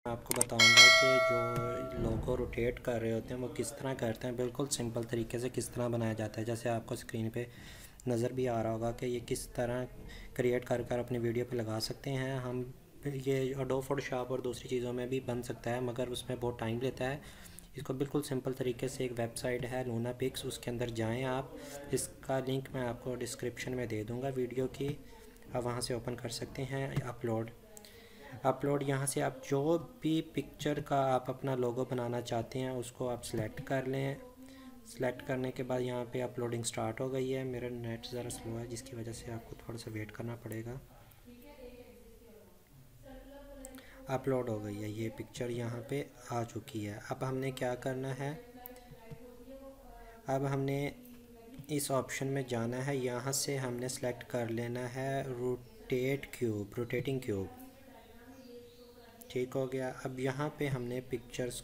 आपको बताऊंगा कि जो लोगो रोटेट कर रहे होते हैं वो किस तरह करते हैं, बिल्कुल सिंपल तरीके से किस तरह बनाया जाता है। जैसे आपको स्क्रीन पे नज़र भी आ रहा होगा कि ये किस तरह क्रिएट कर कर अपनी वीडियो पे लगा सकते हैं हम। ये एडोब फोटोशॉप और दूसरी चीज़ों में भी बन सकता है, मगर उसमें बहुत टाइम लेता है। इसको बिल्कुल सिंपल तरीके से एक वेबसाइट है लूना पिक्स, उसके अंदर जाएँ आप। इसका लिंक मैं आपको डिस्क्रिप्शन में दे दूँगा वीडियो की, आप वहाँ से ओपन कर सकते हैं। अपलोड यहाँ से आप जो भी पिक्चर का आप अपना लोगो बनाना चाहते हैं उसको आप सिलेक्ट कर लें। सिलेक्ट करने के बाद यहाँ पे अपलोडिंग स्टार्ट हो गई है। मेरा नेट ज़रा स्लो है जिसकी वजह से आपको थोड़ा सा वेट करना पड़ेगा। अपलोड हो गई है, ये पिक्चर यहाँ पे आ चुकी है। अब हमने क्या करना है, अब हमने इस ऑप्शन में जाना है। यहाँ से हमने सेलेक्ट कर लेना है रोटेटिंग क्यूब। ठीक हो गया। अब यहाँ पे हमने पिक्चर्स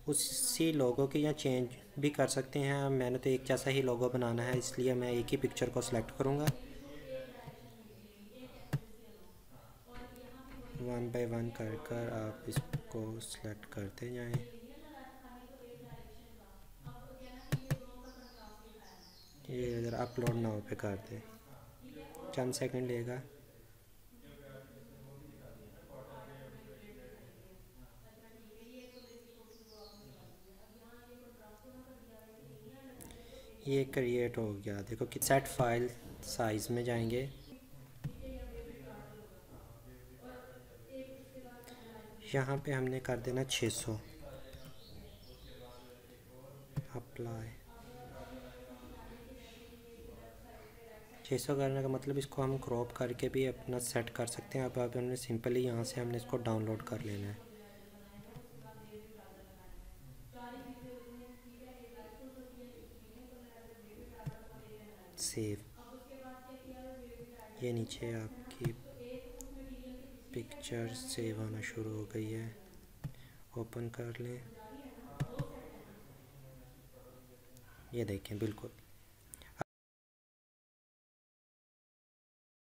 उसी लोगो के या चेंज भी कर सकते हैं। मैंने तो एक जैसा ही लोगो बनाना है, इसलिए मैं एक ही पिक्चर को सिलेक्ट करूँगा। वन बाय वन कर कर आप इसको सिलेक्ट करते जाएं। ये अगर अपलोड नाउ पे कर दें, चंद सेकंड लेगा। ये क्रिएट हो गया। देखो कि सेट फाइल साइज़ में जाएंगे। यहाँ पे हमने कर देना 600। अप्लाई 600 करने का मतलब इसको हम क्रॉप करके भी अपना सेट कर सकते हैं। अब हमने सिंपली यहाँ से हमने इसको डाउनलोड कर लेना है। सेव, ये नीचे आपकी पिक्चर सेव होना शुरू हो गई है। ओपन कर लें, ये देखें बिल्कुल